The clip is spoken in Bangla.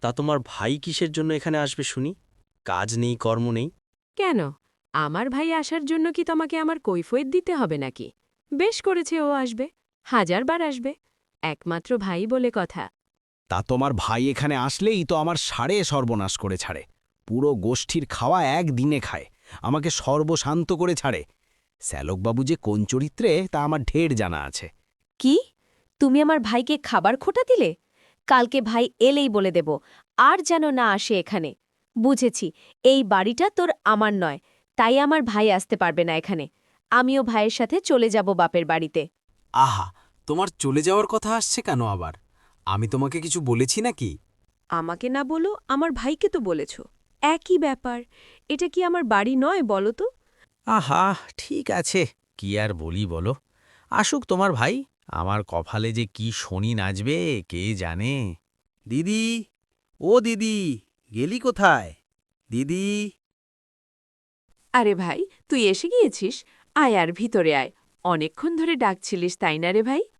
তা তোমার ভাই কিসের জন্য এখানে আসবে শুনি? কাজ নেই, কর্ম নেই? কেন? আমার ভাই আসার জন্য কি তোমাকে আমার কৈফিয়ত দিতে হবে নাকি? বেশ করেছে ও আসবে, 1000 বার আসবে। একমাত্র ভাই বলে কথা। তা তোমার ভাই এখানে আসলেই তো আমার সাড়ে সর্বনাশ করে ছাড়ে। পুরো গোষ্ঠীর খাওয়া একদিনে খায়, আমাকে সর্বশান্ত করে ছাড়ে। শ্যালকবাবু যে কোন চরিত্রে তা আমার ঢের জানা আছে। কি? তুমি আমার ভাইকে খাবার খোটা দিলে? কালকে ভাই এলেই বলে দেব, আর যেন না আসে এখানে। বুঝেছি, এই বাড়িটা তোর আমার নয়, তাই আমার ভাই আসতে পারবে না এখানে। আমিও ভাইয়ের সাথে চলে যাব বাপের বাড়িতে। আহা, তোমার চলে যাওয়ার কথা আসছে কেন আবার? আমি তোমাকে কিছু বলেছি নাকি? আমাকে না বলো, আমার ভাইকে তো বলেছ। একই ব্যাপার। এটা কি আমার বাড়ি নয় বলো তো? আহা, ঠিক আছে, কি আর বলি বলো। আসুক তোমার ভাই, আমার কপালে যে কি শনি নাচবে কে জানে। দিদি, ও দিদি, গেলি কোথায়? দিদি। আরে ভাই, তুই এসে গিয়েছিস? আয় আর ভিতরে আয়। অনেকক্ষণ ধরে ডাকছিলিস তাই না রে ভাই?